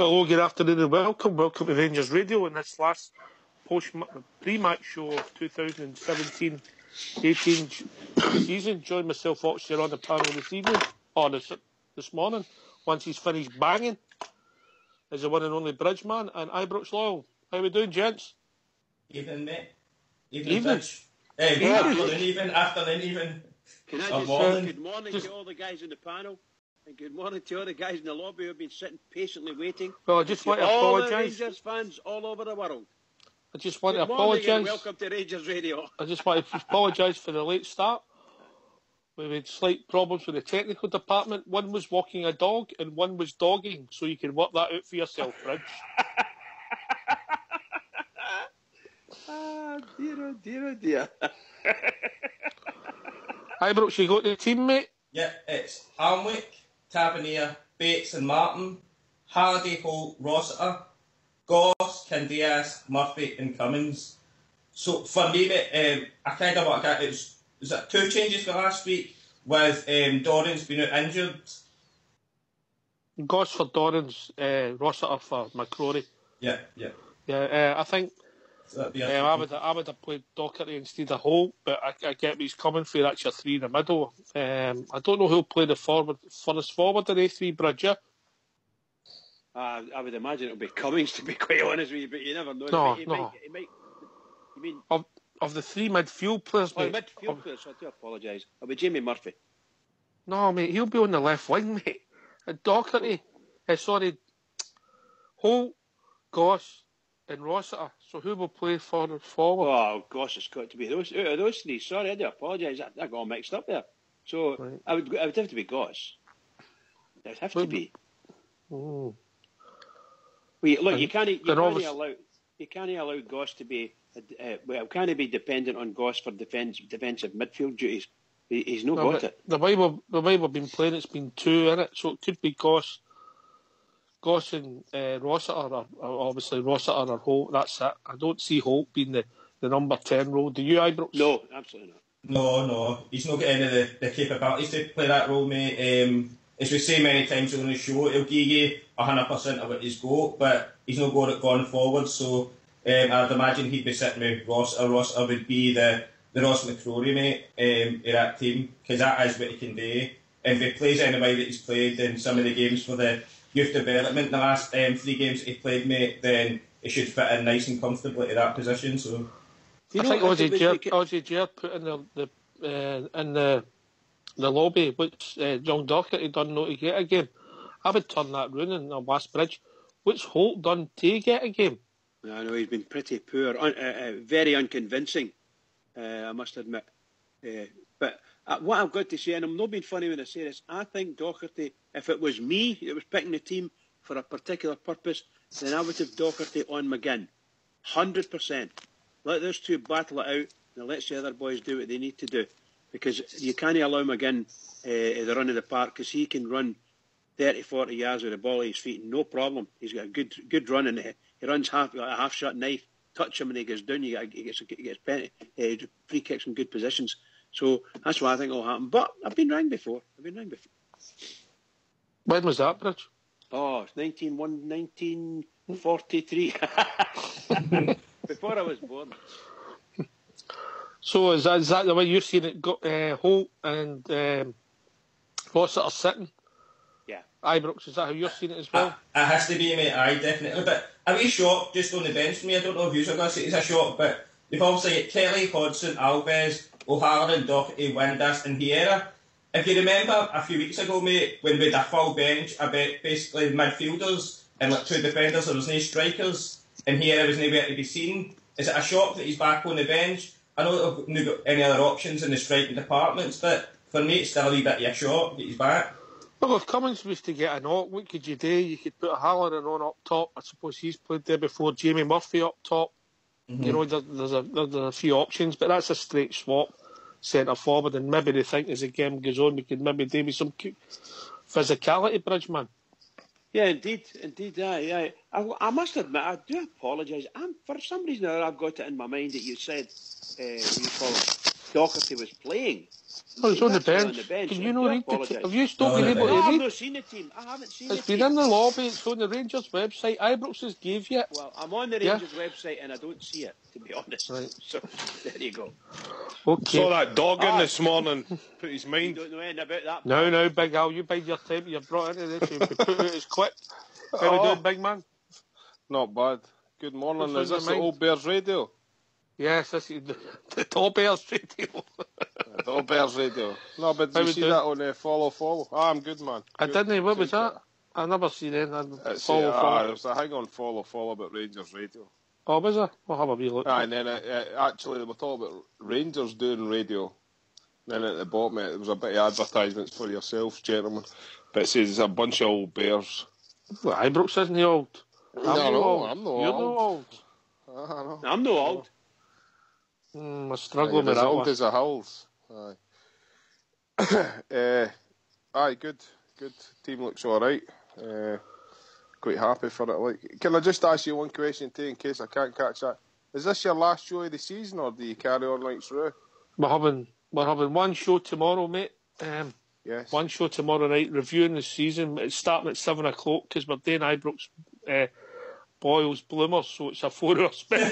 Hello, good afternoon and welcome. Welcome to Rangers Radio in this last pre-match show of 2017-18 season. Join myself, Oxford, on the panel this evening, or this morning, once he's finished banging, is the one and only Bridgeman and Ibrox Loyal. How we doing, gents? Evening, mate. Evening. Afternoon, even. Can I just say good morning to all the guys in the panel, and good morning to all the guys in the lobby who have been sitting patiently waiting. Well, I just want to all apologise. the Rangers fans all over the world. I just want Good to morning and apologise. welcome to Rangers Radio. I just want to apologise for the late start. We had slight problems with the technical department. One was walking a dog and one was dogging, so you can work that out for yourself, Bridge. Oh dear. Ibrox, you got the team, mate? Yeah, it's Alnwick, Tavernier, Bates and Martin, Hardy, Holt, Rossiter, Goss, Candias, Murphy and Cummins. So for me, mate, I kind of want to get is that 2 changes for last week with Dorrans being out injured? Goss for Dorrans, Rossiter for McCrory. Yeah. Yeah, I think So I would have played Docherty instead of Holt, but I get where he's coming for. That's your 3 in the middle. I don't know who'll play the furthest forward in A3 Bridge. I would imagine it'll be Cummings, to be quite honest with you, but you never know. No. He might, you mean Of the 3 midfield players, the mate. midfield players? I do apologise. It'll be Jamie Murphy. No, mate, he'll be on the left wing, mate. Docherty, Holt, Goss and Rossiter. So who will play forward? Oh gosh, it's got to be those 3. Sorry, I do apologise. I got all mixed up there. So right. I would have to be Goss. It'd have to be. Oh. Well, look, you can't allow Goss to be. Can't be dependent on Goss for defensive midfield duties. He's not got it. The way we've been playing, it's been 2 in it, so it could be Goss and Rossiter, or obviously Rossiter or Holt. That's it. I don't see Holt being the number 10 role. Do you, Ibrox? No, absolutely not. No. He's not got any of the capabilities to play that role, mate. As we say many times on the show, he'll give you 100% of what he's got, but he's not got it going forward. So I'd imagine he'd be sitting with Rossiter. Rossiter would be the Ross McCrory, mate, of that team, because that is what he can do. And if he plays any way that he's played in some of the games for the youth development, the last 3 games that he played, mate, then he should fit in nice and comfortably to that position. So I think Ozzy Jared put in the lobby, which John Docherty done not to get a game. I would turn that round in the last Bridge. What's Holt done to get a game? I know he's been pretty poor, very unconvincing, I must admit. But what I've got to say, and I'm not being funny when I say this, I think Docherty, if it was me that was picking the team for a particular purpose, then I would have Docherty on McGinn. 100%. Let those 2 battle it out, and let the other boys do what they need to do. Because you can't allow McGinn the run of the park, because he can run 30, 40 yards with the ball at his feet, no problem. He's got a good run, and he runs a half-shot knife. Touch him and he goes down, he gets free kicks from good positions. So that's what I think will happen. But I've been wrong before. When was that, Bridge? Oh, it's 1943. Before I was born. So is that the way you're seeing it? Holt and Rossiter sitting? Yeah. Ibrox, is that how you're seeing it as well? It has to be, mate, aye, definitely. But a wee shock just on the bench for me. I don't know if you're going to say it's a shock, but you've obviously got Kelly, Hodgson, Alves, O'Halloran, Docherty, Windass and Vieira. If you remember a few weeks ago, mate, when we had a full bench about basically midfielders and 2 defenders, there was no strikers, and Vieira was nowhere to be seen. Is it a shock that he's back on the bench? I know they've not got any other options in the striking departments, but for me it's still a wee bit of a shock that he's back. Well, if Cummins was to get a knock, what could you do? You could put Halloran on up top. I suppose he's played there before. Jamie Murphy up top. Mm-hmm. You know, there's a few options, but that's a straight swap, centre forward, and maybe they think as the game goes on, we could maybe do with some physicality, Bridgeman. Yeah, indeed. Yeah. I must admit, I do apologise. For some reason or other, I've got it in my mind that you said Docherty was playing. Oh, he's on the actually bench. Can you not read the team? Have you still been able to read? I've not seen the team. I haven't seen the team. It's been in the lobby. It's on the Rangers website. Ibrox has gave you it. Well, I'm on the Rangers website and I don't see it, to be honest. Right. So, there you go. Okay. Saw that dog in this morning. Put his mind. You don't know anything about that. No, Big Al, you bide your time. You're brought into this. You put out his clip. How we doing, big man? Not bad. Good morning. What's Is on this your the mind? Old Bears Radio? Yes, this is the Top Bears radio. The Old Bears Radio. No, but How did you we see doing? that on Follow? I'm good, man. I Good. didn't. What was that? I never seen it. Follow. There's a thing on Follow about Rangers Radio. Oh, was it? We'll have a wee look. And then actually they were talking about Rangers doing radio. Then at the bottom there was a bit of advertisements for yourselves, gentlemen. But it says it's a bunch of old bears. Well, Ibrox isn't he old? I'm not You're old. I'm no old. I'm struggling with as that old one. as a house. Aye. Aye, good. Team looks alright. Quite happy for it. Like, can I just ask you one question too, in case I can't catch that? Is this your last show of the season, or do you carry on right through? We're having one show tomorrow, mate. Yes. One show tomorrow night, reviewing the season. It's starting at 7 o'clock because we're doing Ibrox Boyles Bloomers, so it's a 4-hour special.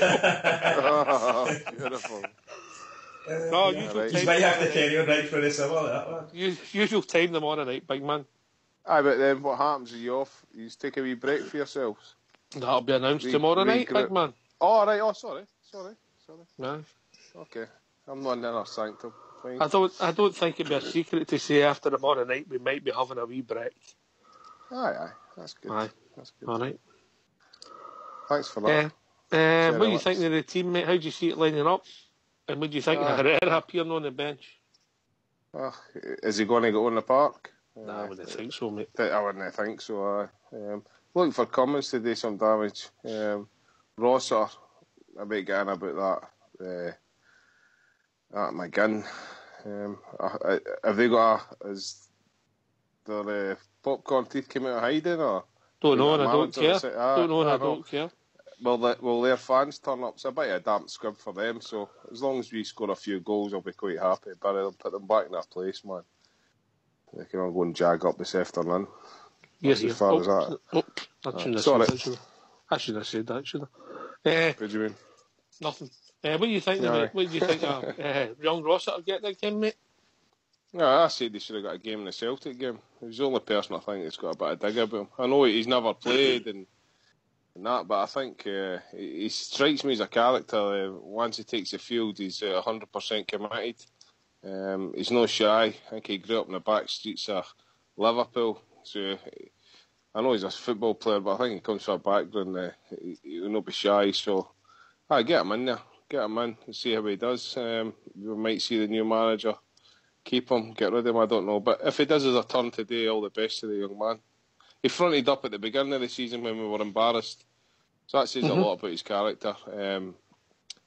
Beautiful. No, usual right. You time. might have to carry on right for the summer, that one. Usual time tomorrow night, big man. Aye, but then what happens? Are you off? You just take a wee break for yourselves? That'll be announced tomorrow night, big man. Oh, right. Oh, sorry. No. Okay. I'm not in our sanctum. Fine. I don't think it'd be a secret to say after tomorrow night we might be having a wee break. Aye. That's good. Aye. That's good. All right. Thanks for that. What do you think of the team, mate? How do you see it lining up? And what do you think of Herrera appearing on the bench? Is he going to go on the park? Nah, I wouldn't think so, mate. I wouldn't think so. Looking for Cummins to do some damage. Rosser, I might get in about that. McGinn. Have they got is their popcorn teeth came out of hiding, or? Don't know, and I don't care. Don't care. Will their fans turn up? It's a bit of a damp squib for them, so as long as we score a few goals, I'll be quite happy. But I'll put them back in their place, man. They can all go and jag up this afternoon. Yes, as far as that. I shouldn't have said that, should I? What do you mean? Nothing. What do you think of young Rossiter getting that game, mate? Yeah, I said they should have got a game in the Celtic game. He's the only person I think that's got a bit of dig about him. I know he's never played and that, but I think he strikes me as a character. Once he takes the field, he's 100% committed. He's no shy. I think he grew up in the back streets of Liverpool. So I know he's a football player, but I think he comes from a background. He'll not be shy. So I get him in there. Get him in and see how he does. We might see the new manager keep him, get rid of him, I don't know. But if he does his a turn today, all the best to the young man. He fronted up at the beginning of the season when we were embarrassed. So that says a lot about his character.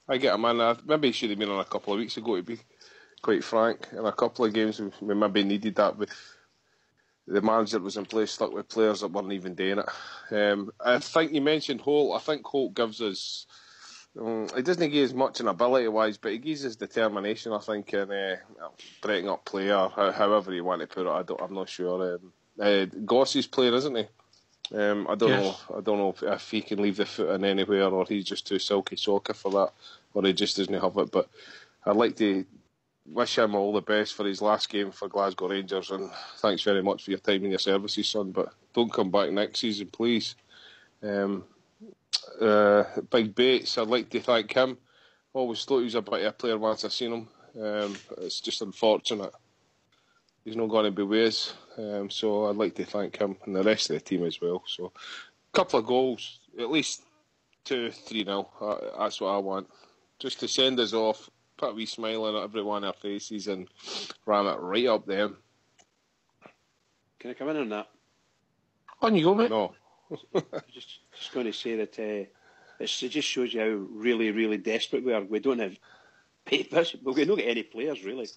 I get him in. Maybe he should have been on a couple of weeks ago, to be quite frank. In a couple of games, we maybe needed that. With the manager that was in place stuck with players that weren't even doing it. I think you mentioned Holt. I think Holt gives us... he doesn't give us much in ability-wise, but he gives us determination, I think, in breaking up play, or however you want to put it. I'm not sure. Gossie's player, isn't he? I don't know if he can leave the foot in anywhere, or he's just too silky soccer for that, or he just doesn't have it. But I'd like to wish him all the best for his last game for Glasgow Rangers, and thanks very much for your time and your services, son. But don't come back next season, please. Big Bates, I'd like to thank him. Always thought he was a bit of a player once I seen him. It's just unfortunate he's not going to be with us. So I'd like to thank him and the rest of the team as well. So a couple of goals, at least 2-3-0. That's what I want. Just to send us off, put a wee smile on everyone our faces and ram it right up them. Can I come in on that? On you go, mate. No. just going to say that it just shows you how really, really desperate we are. We don't have papers, but we don't get any players really.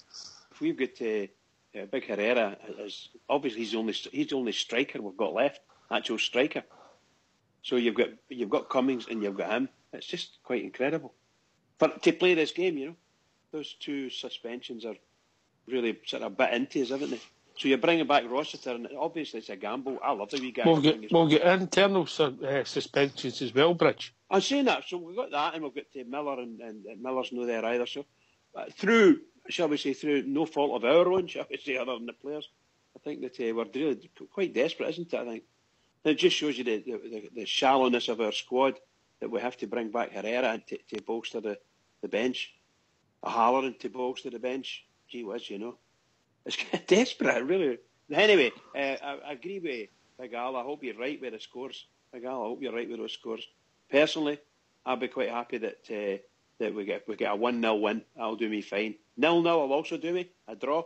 If we've got Big Herrera, obviously he's the only striker we've got left, actual striker. So you've got Cummings and you've got him. It's just quite incredible to play this game. You know, those two suspensions are really sort of a bit into us, haven't they? So you're bringing back Rossiter, and obviously it's a gamble. I love the wee guy. We'll get internal suspensions as well, Bridge. I'm saying that, so we've got that, and we've got Miller, and Miller's not there either. So through, shall we say, through no fault of our own, shall we say, other than the players, I think that we're really quite desperate, isn't it? I think it just shows you the shallowness of our squad, that we have to bring back Herrera to bolster the bench, a Halloran to bolster the bench. Gee whiz, it's desperate, really. Anyway, I agree with Big Al. I hope you're right with the scores. Big Al, I hope you're right with those scores. Personally, I'd be quite happy that we get a 1-0 win. That'll do me fine. 0-0 will also do me. A draw.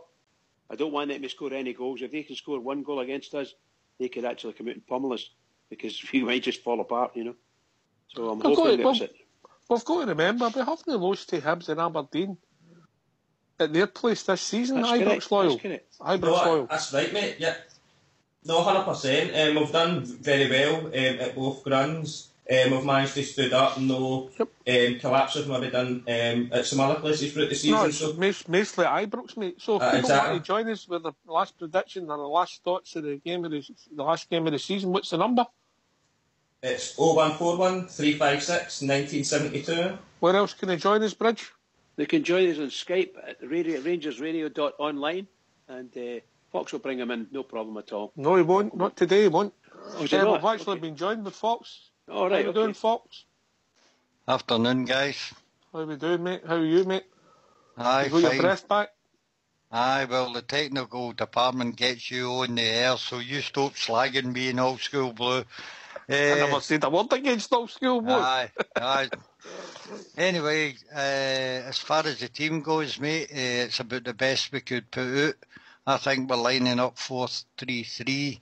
I don't want them to score any goals. If they can score one goal against us, they could actually come out and pummel us, because we might just fall apart, So I'm hoping that's it. We've got to remember, we haven't lost to Hibs and Aberdeen at their place this season. Ibrox Loyal. Ibrox Loyal. That's right, mate. Yeah. No, 100%. We've done very well at both grounds. We've managed to stood up, no collapses maybe done at some other places throughout the season. No, it's mostly Ibrox, mate. So if people want to join us with the last prediction or the last thoughts of the last game of the season, what's the number? It's 0141 356 1972. Where else can they join us, Bridge? They can join us on Skype at RangersRadio.online, and Fox will bring them in, no problem at all. No, he won't. Not today, he won't. We've actually been joined with Fox. All right, How are we doing, Fox? Afternoon, guys. How are we doing, mate? How are you, mate? Aye, you got fine. Your breath back? Aye, well, the technical department gets you on the air, so you stop slagging me in Old School Blue. I never said a word against Old School Blue. Aye. Anyway, as far as the team goes, mate, it's about the best we could put out. I think we're lining up 4-3-3.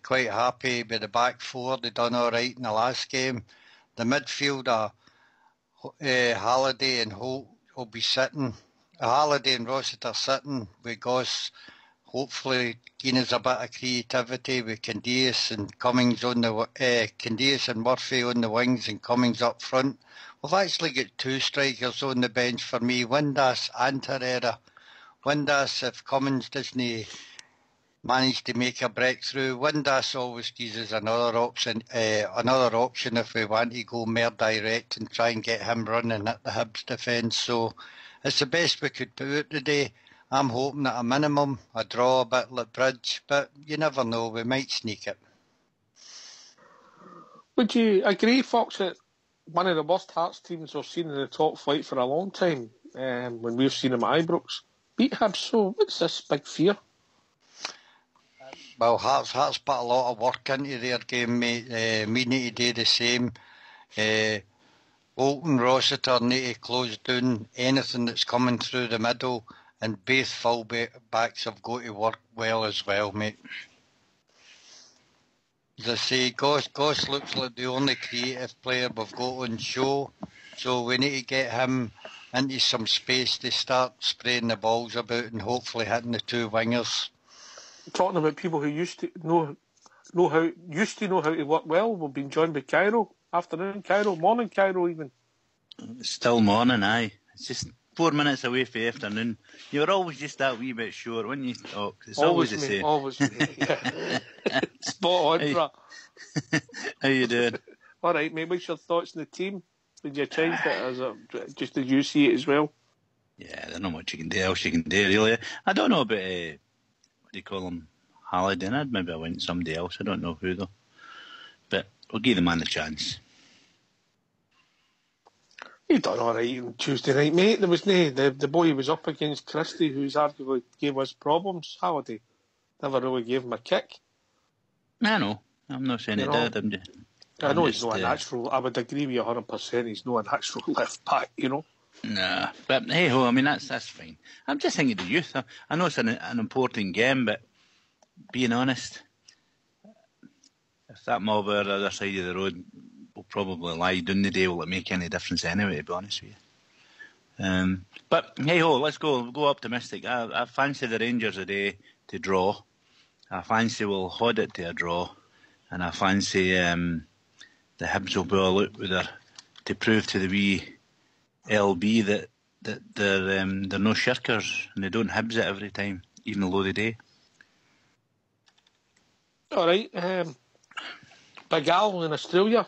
Quite happy with the back four. They done all right in the last game. The midfielder, Halliday and Holt will be sitting. Halliday and Rossiter sitting with Goss. Hopefully, giving us a bit of creativity with Candias and Cummings on the Candias and Murphy on the wings and Cummings up front. We've actually got two strikers on the bench for me, Windass and Herrera. Windass, if Cummings doesn't manage to make a breakthrough, Windass always gives us another option if we want to go more direct and try and get him running at the Hibs defence. So it's the best we could put out today. I'm hoping at a minimum a draw, a bit like Bridge, but you never know, we might sneak it. Would you agree, Fox, that one of the worst Hearts teams we've seen in the top flight for a long time, when we've seen them at Ibrox, beat Hibs? So what's this big fear? Well, Hearts put a lot of work into their game, mate. We need to do the same. Bolton, Rossiter need to close down anything that's coming through the middle, and both full-backs have got to work well as well, mate. As I say, Goss looks like the only creative player we've got on show, so we need to get him into some space to start spraying the balls about and hopefully hitting the two wingers. Talking about people who used to know how to work well, we've been joined by Cairo. Afternoon, Cairo. Morning, Cairo, even. It's still morning, aye. It's just 4 minutes away from afternoon. You were always just that wee bit short, weren't you? Oh, it's always the same. Always, yeah. Spot on, bro. How you doing? All right, mate. What's your thoughts on the team? Did you change it just as you see it as well? Yeah, there's not much else you can do, really. I don't know about, what do you call him, Halliday. Maybe I went somebody else. I don't know who, though. But we'll give the man a chance. He done all right on Tuesday night, mate. There was the boy he was up against, Christie, who's arguably gave us problems. Halliday never really gave him a kick. I know. I'm not saying he did. I know he's not a natural. I would agree with you 100%. He's not a natural left back, Nah, but hey ho, I mean that's fine. I'm just thinking of the youth. I know it's an important game, but being honest, if that mob are the other side of the road will probably lie down the day, will it make any difference anyway, to be honest with you? But hey ho, let's go. We'll go optimistic. I fancy the Rangers today to draw. I fancy we'll hold it to a draw, and I fancy the Hibs will be all out with to prove to the wee LB that they're no shirkers and they don't Hibs it every time, even though they do. All right. Big Al in Australia.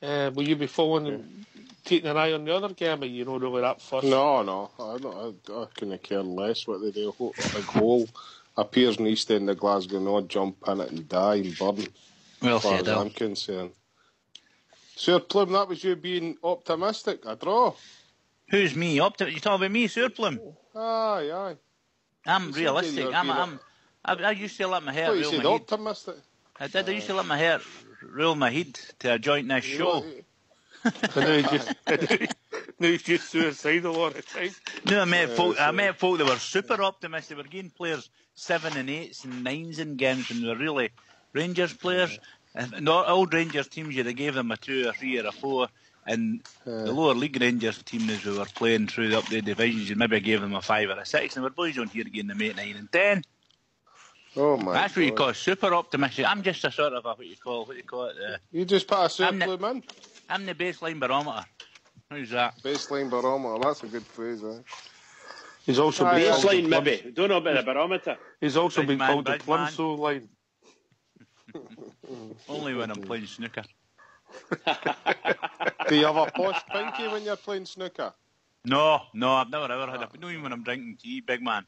Will you be following, taking an eye on the other game, or you know really that first? No. I couldn't care less what they do. A big hole appears in the east end of Glasgow, no jump in it and die and burn. Well as far said, as I'm concerned. Sir Plum, that was you being optimistic. A draw. Who's me? You talking about me, Sir Plum? Aye. I'm You realistic. I used to let my hair I thought you rule said my head. optimistic. I did. I used to let my hair rule my head to join this show. Now he's just suicidal all the time. No, I met folk that were super optimistic. They were getting players 7 and 8s and 9s in games, and they were really Rangers players. And all Rangers teams, they gave them a 2 or 3 or a 4. And the lower league Rangers team, as we were playing through the updated divisions, you maybe gave them a 5 or a 6. And we're boys on here getting them 8, 9 and 10. Oh my! That's what you call super optimistic. I'm just a sort of what you call it. You just put a Sir Plum in. I'm the baseline barometer. How's that? Baseline barometer. That's a good phrase, eh? He's also baseline, maybe. Don't know about the barometer. He's also been called the Plumso line. Only when I'm playing snooker. Do you have a posh pinky when you're playing snooker? No, I've never ever had a. Not even when I'm drinking tea, big man.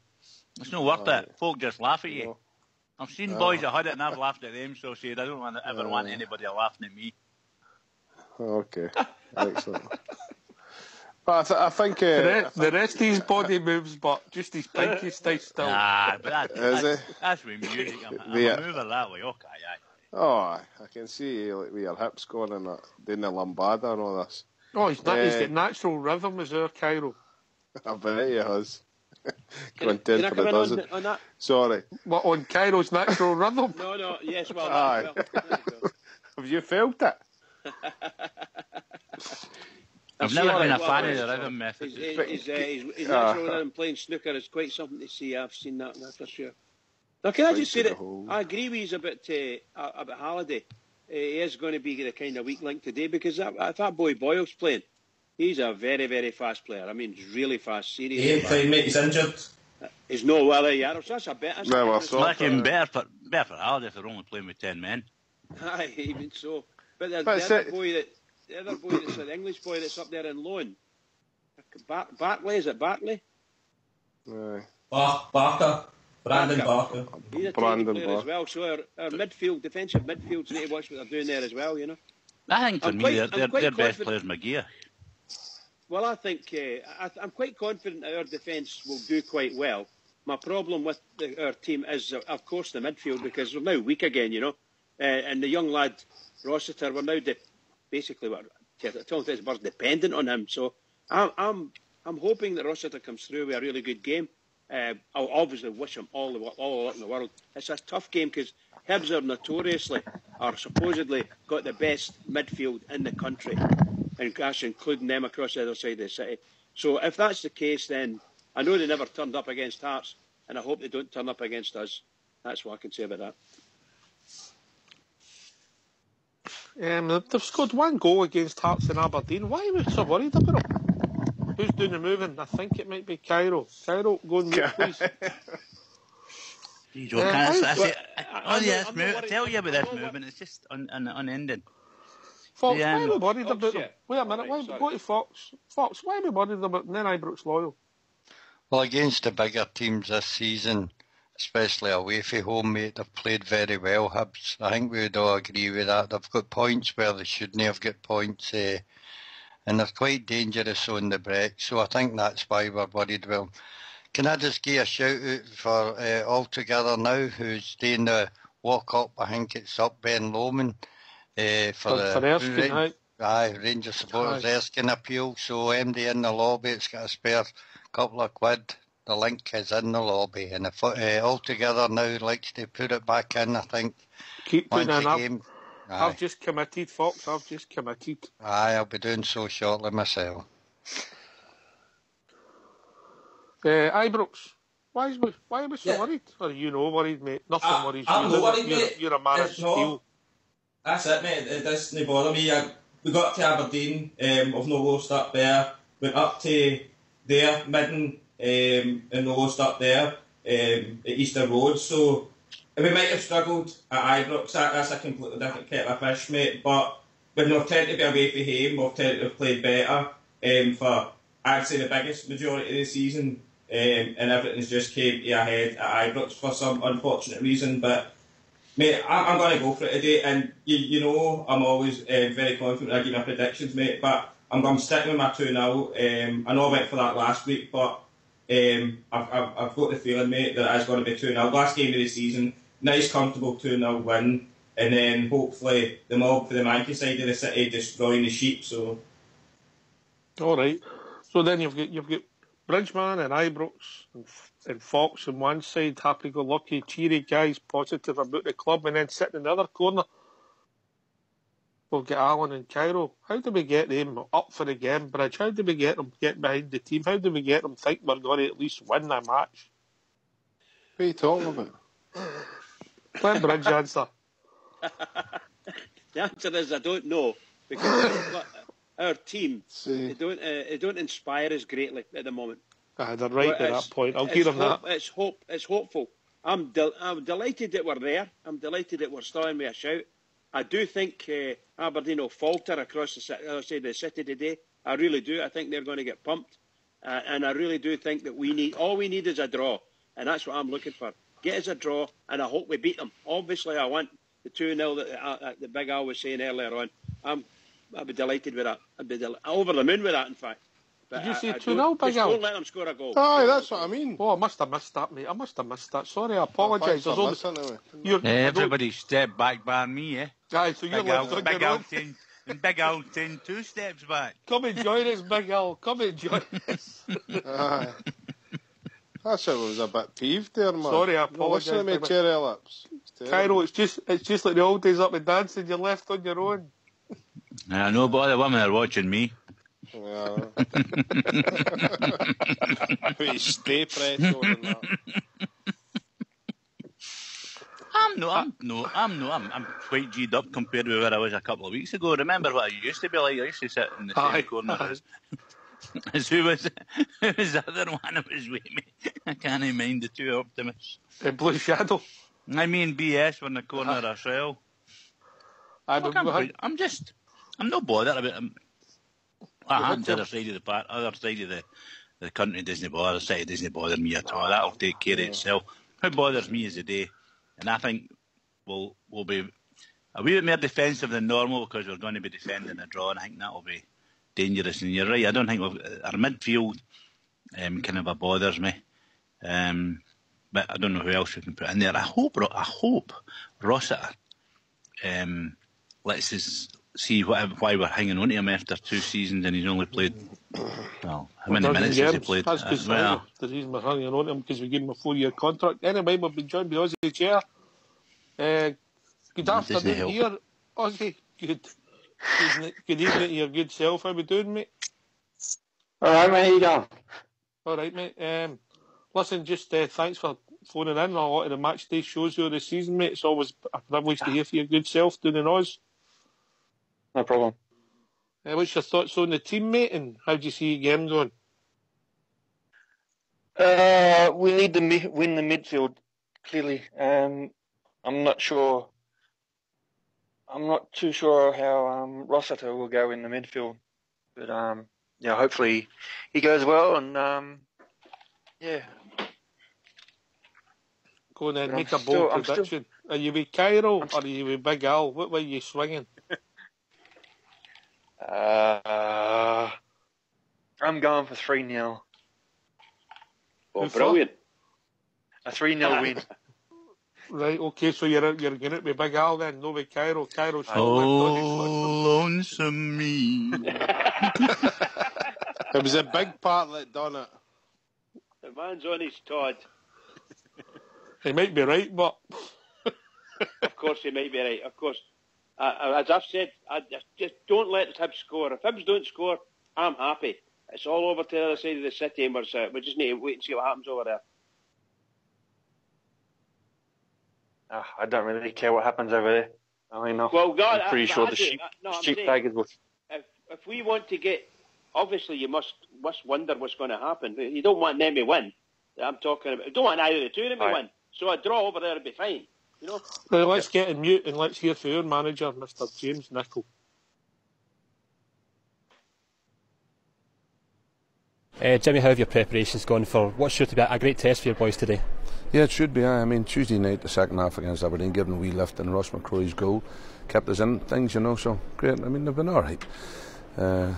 It's not worth it. Folk just laugh at you. No. I've seen boys that had it and I've laughed at them, so I said I don't ever want anybody laughing at me. Okay, excellent. But I think the rest of his body moves, but just his pinky stays still. Nah, but that's with music. I'm a mover that way. Okay, aye. Oh, I can see with your hips going and doing the lambada and all this. Oh, he's got natural rhythm as our Cairo. I bet he has. Can I come in on that? Sorry. What, on Cairo's natural rhythm? No, yes, well, aye. Have you felt it? I've never been a fan of the rhythm method. His natural rhythm playing snooker is quite something to see. I've seen that for sure. Now, can I just say that I agree with you about Halliday. He is going to be the kind of weak link today because if that boy Boyle's playing, he's a very, very fast player. I mean, he's really fast, serious. He ain't playing, mate. He's injured. He's no well, yeah. So that's a bit. It's actually better for Halliday if they're only playing with 10 men. Aye, even so. But the other boy that's an English boy that's up there in loan, Bartley, is it Bartley? Aye. Barker. Brandon Barker. He's a Brandon player as well. So our defensive midfields need to watch what they're doing there as well, you know. I think for me, their best player's McGeer. Well, I think I'm quite confident that our defence will do quite well. My problem with our team is, of course, the midfield, because we're now weak again, you know. And the young lad, Rossiter, we're now basically we're dependent on him. So I'm hoping that Rossiter comes through with a really good game. I'll obviously wish him all the luck in the world. It's a tough game because Hibs are supposedly got the best midfield in the country, and actually including them across the other side of the city. So if that's the case, then I know they never turned up against Hearts, and I hope they don't turn up against us. That's what I can say about that. They've scored 1 goal against Hearts and Aberdeen. Why are we so worried about them? Who's doing the moving? I think it might be Cairo. Cairo, go and move, please. Tell you about this movement. It's just unending. Fox, why are we worried about them? Wait a minute, go to Fox. Fox, why are we worried about them? Then Ibrox Loyal. Well, against the bigger teams this season, especially away from home, mate, they've played very well, Hibs. I think we would all agree with that. They've got points where they shouldn't have got points, and they're quite dangerous on the break. So I think that's why we're worried. Well, can I just give a shout out for All Together Now, who's doing the walk up? I think it's up Ben Lomond for the Rangers supporters Erskine appeal. So MD in the lobby, it's got a spare couple of quid. The link is in the lobby, and if All Together Now likes to put it back in, I think. Keep putting it up. I've just committed, Fox. I've just committed. Aye, I'll be doing so shortly myself. Ibrox, why are we so worried? Or worried, mate? Nothing worries you. I'm not worried, mate. You're a man of steel. That's it, mate. It doesn't bother me. We got to Aberdeen. We've no lost up there. Went up to there, Midden and the lowest up there at Easter Road. So we might have struggled at Ibrox. That's a completely different kettle of fish, mate. But when we've tended to be away from home, we've tended to have played better for, I'd say, the biggest majority of the season. And everything's just came to a head at Ibrox for some unfortunate reason. But, mate, I'm going to go for it today. And you know I'm always very confident when I give my predictions, mate. But I'm sticking with my 2-0. I know I went for that last week, but I've got the feeling, mate, that it's going to be 2-0. Last game of the season, nice, comfortable 2-0 win. And then hopefully the mob for the Mankey side of the city destroying the sheep. So, all right. So then you've got Bridgeman and Ibrox and Fox on one side, happy-go-lucky, cheery guys, positive about the club, and then sitting in the other corner, we've got Alan and Cairo. How do we get them up for the game, Bridge? How do we get them get behind the team? How do we get them think we're going to at least win that match? What are you talking about? Let Bridge answer. The answer is I don't know, because our team, they don't inspire us greatly at the moment. They're right at that point. I'll give them that. It's hopeful. I'm delighted that we're there. I'm delighted that we're still in with a shout. I do think Aberdeen will falter across the city today. I really do. I think they're going to get pumped. And I really do think that all we need is a draw. And that's what I'm looking for. Get us a draw, and I hope we beat them. Obviously, I want the 2-0 that Big Al was saying earlier on. I'd be delighted with that. I'd be over the moon with that, in fact. But did you say 2-0, Big Al? Don't let them score a goal. Aye, that's what I mean. Oh, I must have missed that, mate. I must have missed that. Sorry, I apologise. Everybody step back by me, eh? Aye, so you're left on your own. Big Al 2 steps back. Come and join us, Big Al. Come and join us. Aye. That's why I was a bit peeved there, man. Sorry, I apologise. Listen to me, cherry lips. Cairo, it's just like the old days up in dancing. You're left on your own. I know, but the women are watching me. Yeah. Put stay pressure and that. I'm quite G'd up compared with where I was a couple of weeks ago. Remember what I used to be like? I used to sit in the same corner as who was the other one that was with me? I can't mind the two optimists. Blue Shadow. I mean BS on the corner as well. I'm not bothered about them. The other side of the park, other side of the country doesn't bother, the side doesn't bother me at all. That'll take care of itself. What bothers me is the day, and I think we'll be a wee bit more defensive than normal because we're going to be defending a draw, and I think that'll be dangerous. And you're right, I don't think our midfield kind of bothers me. But I don't know who else we can put in there. I hope Rossiter lets us see why we're hanging on to him after 2 seasons and he's only played, how many minutes has he played? That's because the reason we're hanging on to him because we gave him a 4-year contract. Anyway, we've been joined by Ozzy Chair. Good afternoon here, Ozzy. Good evening to your good self. How we doing, mate? All right, mate. How you going? All right, mate. Listen, just thanks for phoning in. A lot of the Matchday shows over the season, mate. It's always a privilege to hear from your good self doing an Oz. No problem. What's your thoughts on the team, mate, and how do you see your game going? We need to win the midfield, clearly. I'm not too sure how Rossiter will go in the midfield. But, hopefully he goes well and, Go on then, make a bold prediction. Are you with Cairo or are you with Big Al? What way are you swinging? I'm going for 3-0. Oh, brilliant. A 3-0 win. Right, okay, so you're going it with Big Al then, no with Cairo. Cairo's lonesome me. It was a big part that done it. The man's on his Todd. He might be right, but... Of course he might be right, of course. As I've said, I just don't let Hibs score. If Hibs don't score, I'm happy. It's all over to the other side of the city and we just need to wait and see what happens over there. I don't really care what happens over there. I'm pretty sure the sheep tigers will... If we want to get obviously you must wonder what's going to happen. You don't want them to win. I'm talking about. You don't want either of the two of them to win. So a draw over there would be fine. You know. Well, let's get in mute and let's hear from our manager, Mr. James Nichol. Jimmy, how have your preparations gone for what's sure to be a great test for your boys today? Yeah, it should be. I mean, Tuesday night, the second half against Aberdeen, giving a wee lift, and Ross McCrory's goal kept us in things, you know, so great. I mean, they've been alright. And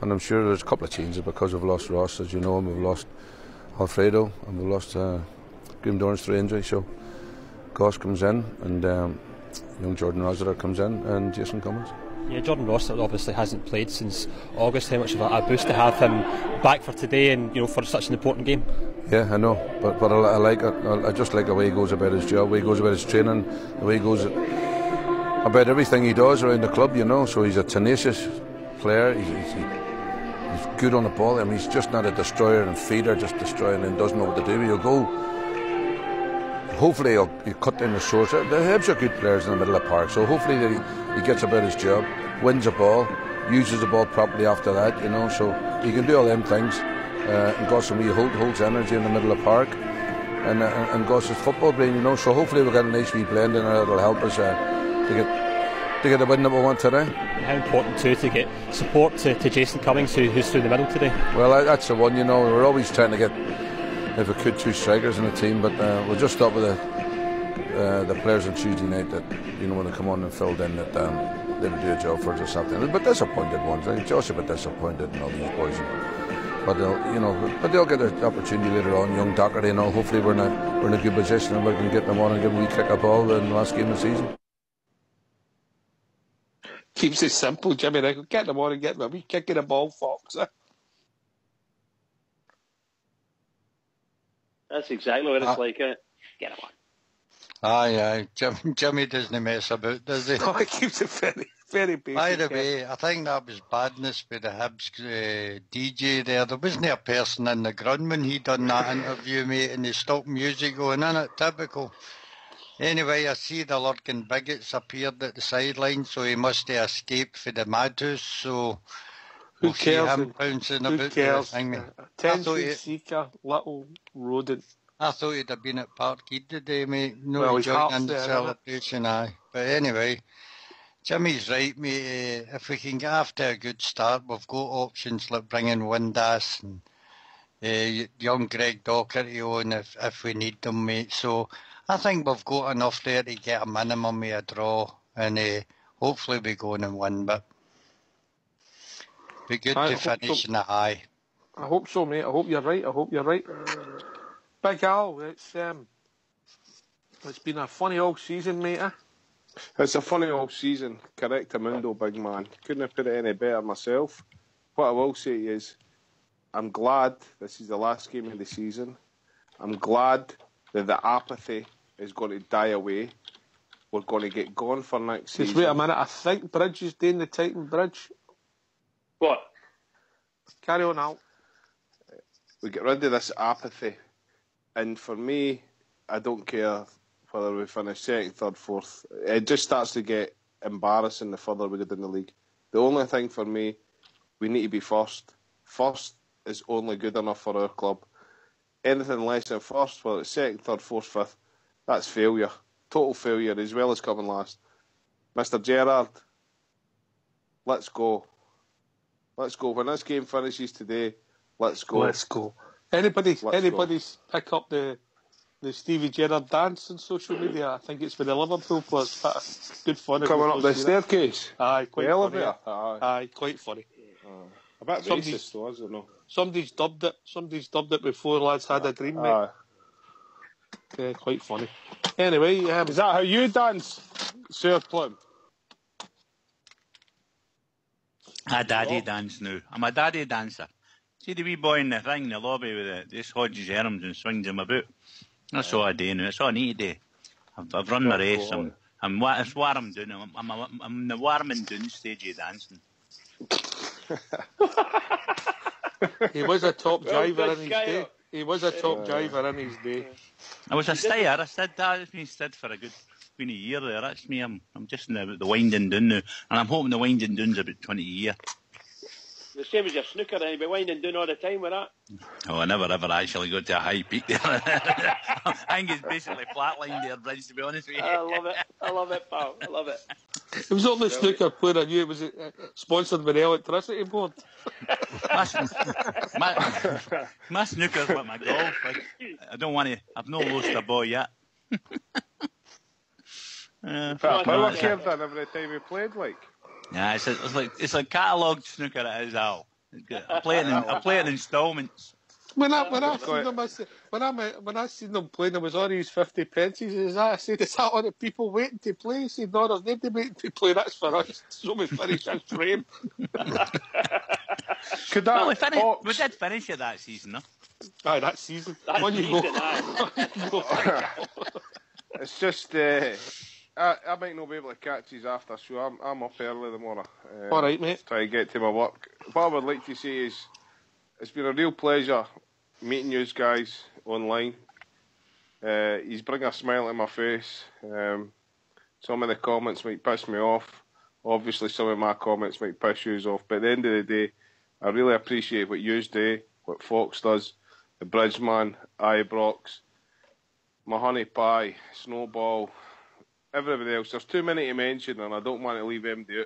I'm sure there's a couple of changes because we've lost Ross, as you know, and we've lost Alfredo, and we've lost Graham Dorrance through injury, so Goss comes in, and young Jordan Rossiter comes in, and Jason Cummins. Yeah, Jordan Rossiter obviously hasn't played since August. How much of a boost to have him back for today and, you know, for such an important game? Yeah, I know, but I like it. I just like the way he goes about his job, the way he goes about his training, the way he goes about everything he does around the club, you know. So he's a tenacious player. He's good on the ball. I mean, he's just not a destroyer and feeder, just destroying and doesn't know what to do. He'll go. Hopefully he'll cut down the shorts. The Hibs are good players in the middle of the park, so hopefully he gets about his job, wins the ball, uses the ball properly after that, you know. So he can do all them things. And Goss and me holds energy in the middle of the park, and Goss's football brain, you know. So hopefully we'll get a nice wee blend in there that'll help us to get the win that we want today. How important too to get support to Jason Cummings, who's through the middle today. Well, that's the one, you know. We're always trying to get, if we could, 2 strikers in the team, but we'll just stop with the players on Tuesday night that, you know, when they come on and filled in, that they would do a job for us this afternoon. But disappointed ones. I think Josh a bit disappointed in all these boys. But they'll get an opportunity later on. Young Doherty and all. Hopefully we're in a good position and we can get them on and give them a wee kick of ball in the last game of the season. Keeps it simple, Jimmy Nichol. Get them on and get them a wee kick of the ball, Fox. That's exactly what it's like. Get them on. Aye. Jimmy doesn't mess about, does he? No, he keeps it very, very basic. By the way, I think that was badness with the Hibs DJ there. There wasn't a person in the ground when he done that interview, mate, and they stopped music going in it. Typical. Anyway, I see the lurking bigots appeared at the sideline, so he must have escaped for the madhouse. So we'll see him bouncing about the thing. Attention seeker, little rodent. I thought he'd have been at Parkhead today, mate. No, well, he's joining the celebration, aye. But anyway, Jimmy's right, mate. If we can get after a good start, we've got options like bringing Windass and young Greg Doherty on if we need them, mate. So I think we've got enough there to get a minimum of a draw, and hopefully we go on and win. But be good to finish in the high. I hope so, mate. I hope you're right. Big Al, it's been a funny old season, mate. It's a funny old season. Correctamundo, big man. Couldn't have put it any better myself. What I will say is, I'm glad this is the last game of the season. I'm glad that the apathy is going to die away. We're going to get gone for next season. Just wait a minute. I think Bridge is doing the Titan Bridge. What? Carry on, Al. We get rid of this apathy. And for me, I don't care whether we finish second, third, fourth. It just starts to get embarrassing the further we get in the league. The only thing for me, we need to be first. First is only good enough for our club. Anything less than first, whether it's second, third, fourth, fifth, that's failure. Total failure, as well as coming last. Mr. Gerrard, let's go. Let's go. When this game finishes today, let's go. Let's go. Anybody's pick up the Stevie Gerrard dance on social media? I think it's for the Liverpool players. Good fun. Coming up the staircase. Aye, quite the funny. Elevator. Aye, quite funny. A bit racist though, is it no? Somebody's dubbed it before lads had a dream, mate. Yeah, quite funny. Anyway, is that how you dance, Sir Plum? A daddy dance now. I'm a daddy dancer. See the wee boy in the thing in the lobby with this hodges his arms and swings him about. That's all I do now. That's all I need to do. I've run my race. It's what I'm doing. I'm in the warming down stage of dancing. He was a top driver in his day. I was a stayer. I said that. It's been said for a good a year there. That's me. I'm just in the winding down now. And I'm hoping the winding down's about 20 years. The same as your snooker, and you'll be winding down all the time with that. Oh, I never ever actually got to a high peak there. I think it's basically flatlined there, Bridge, to be honest with you. I love it, pal. I love it. It was only snooker player I knew. It was sponsored by the electricity board. my snooker's like my golf. Like, I don't want to. I've no lost a boy yet. Power curve done every time we played, like. Yeah, it's like catalogued snooker. It is, Al. I play it in instalments. When I seen them playing, there was all these 50 pences. I said, "Is that all the people waiting to play?" He said, "No, there's nobody waiting to play. That's for us." So we finished his frame. We did finish it that season, though. Aye, that season. It's just. I might not be able to catch these after, so I'm up early tomorrow. All right, mate. Try to get to my work. What I would like to say is, it's been a real pleasure meeting you guys online. He's bring a smile to my face. Some of the comments might piss me off. Obviously, some of my comments might piss you off. But at the end of the day, I really appreciate what you do, what Fox does, the Bridgeman, Ibrox, my honey pie, Snowball, everybody else. There's too many to mention, and I don't want to leave them out.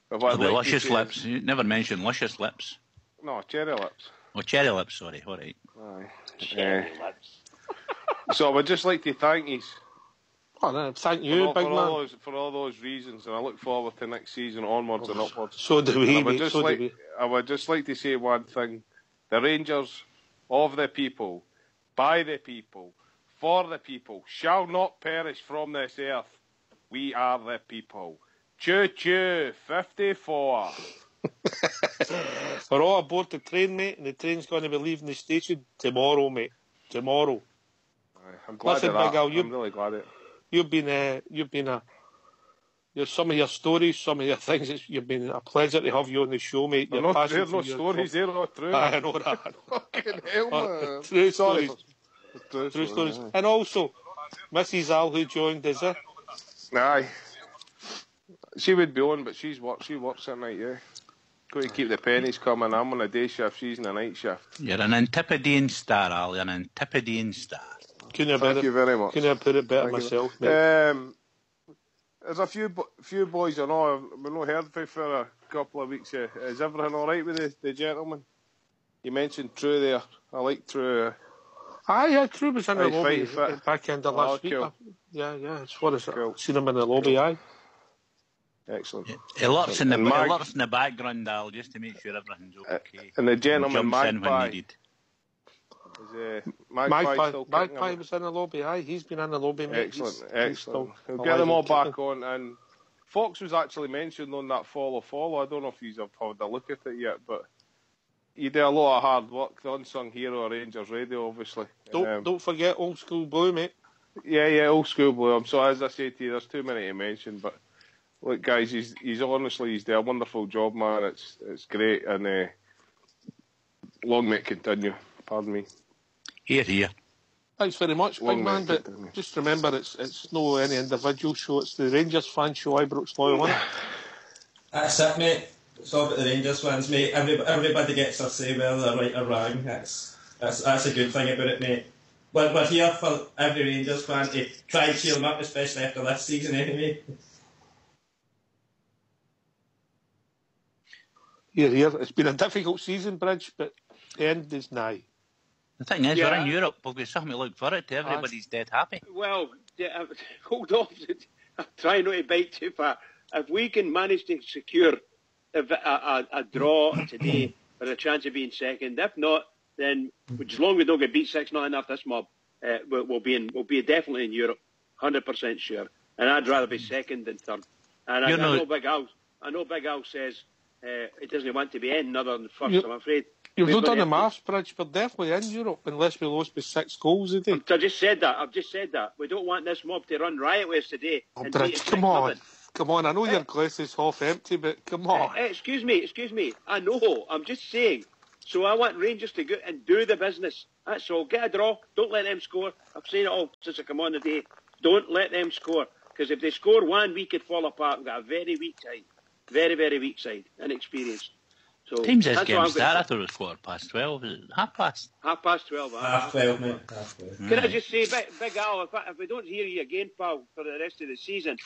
But what the Luscious Lips. You never mentioned Luscious Lips. No, Cherry Lips. Oh, Cherry Lips, sorry. All right. Aye. Cherry Lips. So I would just like to thank you. Oh, no, thank you, big man. For all those reasons, and I look forward to next season onwards and upwards. So do we, I would just like to say one thing. The Rangers, of the people, by the people, for the people, shall not perish from this earth. We are the people. Choo-choo, 54. We're all aboard the train, mate, and the train's going to be leaving the station tomorrow, mate. Tomorrow. I'm glad of that. I'm really glad of it. You've been some of your stories, some of your things. You've been a pleasure to have you on the show, mate. They're not stories. They're not true. I know that. Fucking hell, man. True stories. True stories. And also, Mrs. Al, who joined us, Aye. She would be on, but she works at night, yeah. Got to keep the pennies coming. I'm on a day shift, she's on a night shift. You're an Antipodean star, Al. You're an Antipodean star. Thank you very much. Couldn't have put it better myself, mate. There's a few boys I know we've not heard from for a couple of weeks. Is everything all right with the gentleman? You mentioned True there. I like True. Aye, True was in the lobby back end of last week. Cool. Yeah, it's what is it? Cool. Seen him in the lobby, aye. Excellent. Yeah. He lurks in the background, Al, just to make sure everything's okay. And the gentleman jumps in when Magpie. needed. Magpie was in the lobby, aye. He's been in the lobby, mate. Excellent. We'll get them all back on. And Fox was actually mentioned on that follow. I don't know if you've had a look at it yet, but you do a lot of hard work. The unsung hero of Rangers Radio, obviously. Don't forget Old School Blue, mate. Yeah, Old School Blue. So as I say to you, there's too many to mention, but look, guys, he's honestly doing a wonderful job, man. It's great, and long may it continue. Pardon me. Here. Thanks very much, big man. But just remember, it's no any individual show. It's the Rangers fan show. Ibrox Loyal, isn't it? That's it, mate. It's all about the Rangers fans, mate. Everybody gets their say whether they're right or wrong. That's a good thing about it, mate. We're here for every Rangers fan to try and cheer them up, especially after this season, anyway. Here. It's been a difficult season, Bridge, but the end is nigh. The thing is, we're in Europe. We've got something to look forward to. Everybody's dead happy. Well, hold off. I'm trying not to bite too far. If we can manage to secure a draw today with a chance of being second, if not, then as long as we don't get beat 6-0 after this mob, we'll be definitely in Europe, 100% sure. And I'd rather be second than third. And I know Big Al says it doesn't want to be anything other than first. I'm afraid. You've not done the maths, Bridge. We're definitely in Europe unless we lost by 6 goals a day. I've just said that. We don't want this mob to run riot with us today. Oh, Bridge, come on. I know your glass is half empty, but come on. Excuse me. I know. I'm just saying. So I want Rangers to go and do the business. That's all. Get a draw. Don't let them score. I've seen it all since I come on today. Don't let them score. Because if they score one, we could fall apart. We've got a very weak side. Very, very weak side. Inexperienced. So time's this game start? I thought it was 12:15. Is it 12:30? 12:30. Half 12, mate. Half 12. Can I just say, Big Al, if we don't hear you again, pal, for the rest of the season,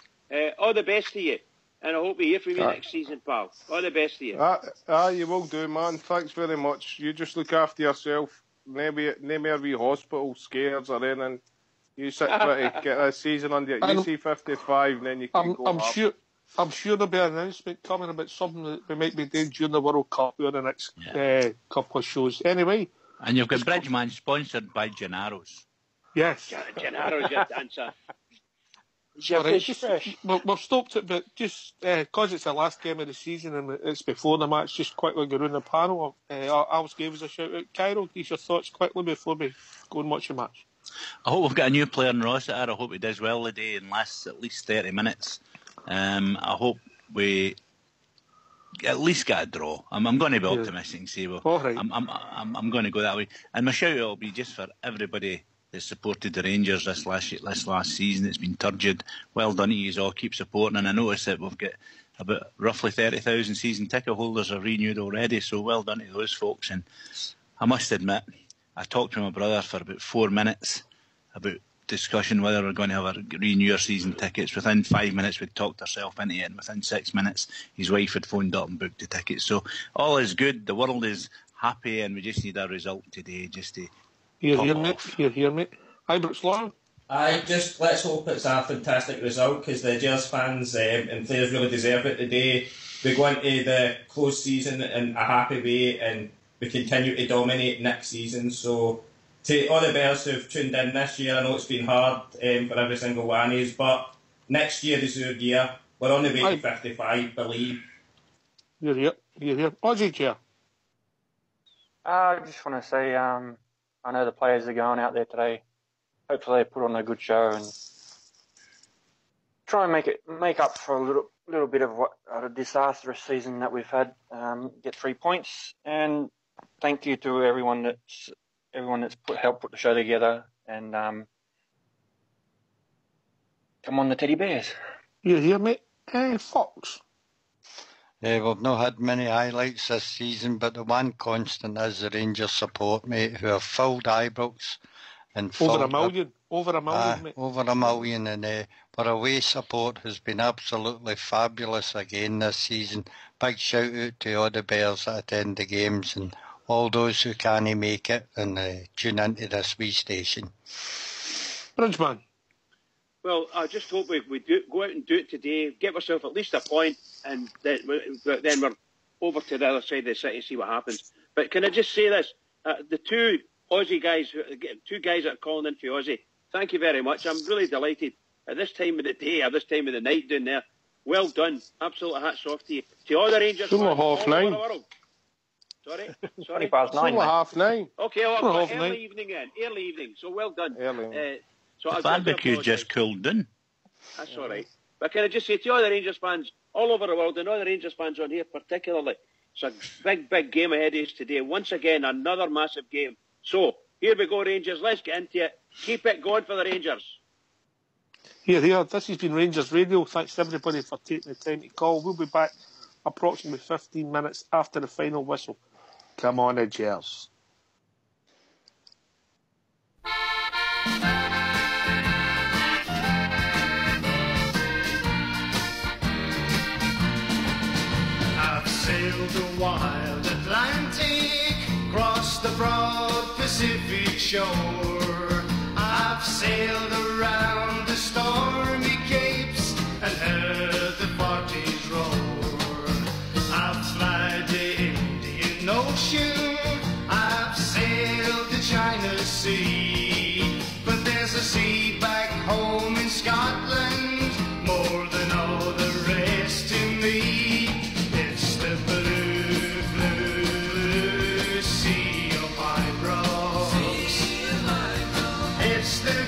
all the best to you. And I hope we hear from you next season, pal. All the best to you. You will do, man. Thanks very much. You just look after yourself. Maybe a wee hospital scares or anything. You sit pretty, get this season under you. You see 55 and then you can go up. I'm sure there'll be an announcement coming about something that we might be doing during the World Cup or the next couple of shows. Anyway. And you've got Bridgeman sponsored by Gennaro's. Yes. Gennaro's your dancer. We've stopped it, but just because it's the last game of the season and it's before the match, just quickly go around the panel. Al's gave us a shout out. Cairo, give your thoughts quickly before we go and watch the match. I hope we've got a new player in Rossiter. I hope he does well today and lasts at least 30 minutes. I hope we at least get a draw. I'm going to be optimistic and say, well, right. I'm going to go that way. And my shout out will be just for everybody that supported the Rangers this last season. It's been turgid. Well done to you all. Keep supporting. And I notice that we've got about roughly 30,000 season ticket holders are renewed already. So well done to those folks. And I must admit, I talked to my brother for about 4 minutes about discussion whether we're going to have a renew our season tickets. Within 5 minutes we'd talked ourselves into it, and within 6 minutes his wife had phoned up and booked the tickets. So all is good, the world is happy, and we just need a result today just to You're here, mate. Ibrox Law. Let's hope it's a fantastic result, because the Gers fans and players really deserve it today. We go into the close season in a happy way, and we continue to dominate next season. So to all the Bears who've tuned in this year, I know it's been hard for every single one of us, but next year is our year. We're on the way to 55, believe. You're here. Aussie Chair. I just want to say, I know the players are going out there today. Hopefully they put on a good show and try and make up for a little bit of a disastrous season that we've had. Get 3 points, and thank you to everyone that's helped put the show together, and come on the Teddy Bears. You're here, mate. Fox. We've not had many highlights this season, but the one constant is the Rangers support, mate, who have filled Ibrox and over a million, mate. Over a million, and our away support has been absolutely fabulous again this season. Big shout out to all the Bears that attend the games and all those who can't make it and tune into this wee station. Bridgeman. Well, I just hope we go out and do it today, get ourselves at least a point, and then we're over to the other side of the city to see what happens. But can I just say this? The two Aussie guys, two guys that are calling in for Aussie, thank you very much. I'm really delighted at this time of the day, at this time of the night down there. Well done. Absolute hats off to you. To all the Rangers fans all over the world. Sorry. 9:20. 9:30. Okay, early evening. So well done. The barbecue just cooled down. That's all right. But can I just say to all the Rangers fans all over the world, and all the Rangers fans on here particularly, it's a big game ahead of us today. Once again, another massive game. So, here we go, Rangers. Let's get into it. Keep it going for the Rangers. Here. This has been Rangers Radio. Thanks to everybody for taking the time to call. We'll be back approximately 15 minutes after the final whistle. Come on, the Gers. I've sailed the wild Atlantic, crossed the broad Pacific shore. I've sailed around the stormy capes and heard the parties roar. I've flied the Indian Ocean, I've sailed the China Sea, but there's a sea back home in Scotland, more than all the rest to me. It's the blue, blue sea of Ibrox. It's the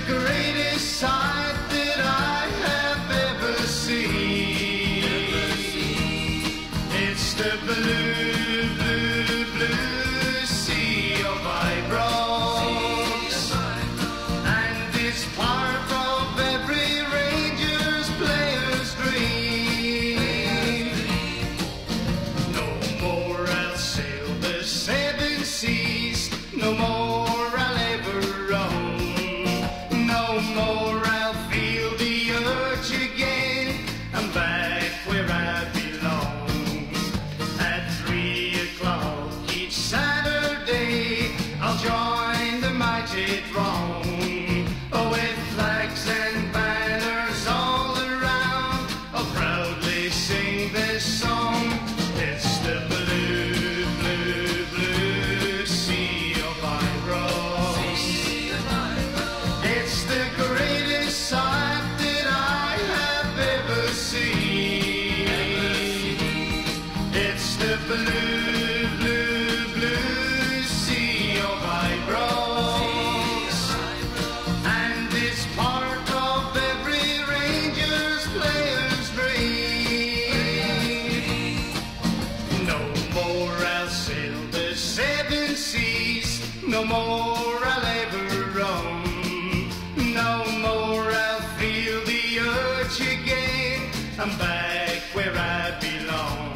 I'm back where I belong.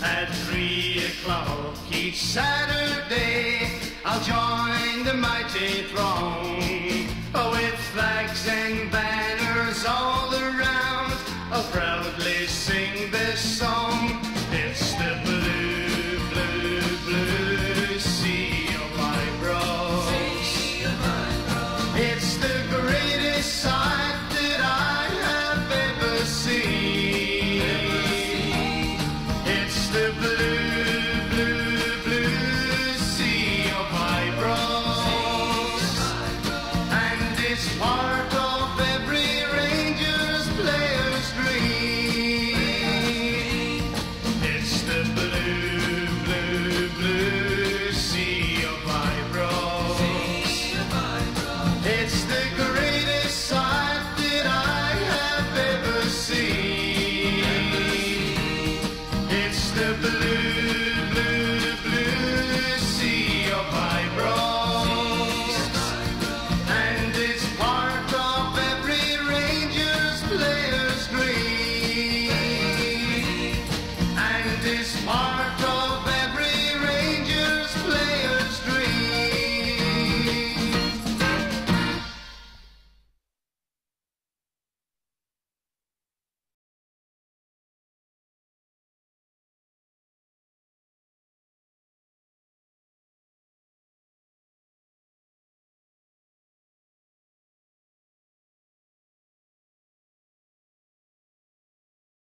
At 3 o'clock each Saturday, I'll join the mighty throng. With flags and banners all around, I'll proudly sing this song.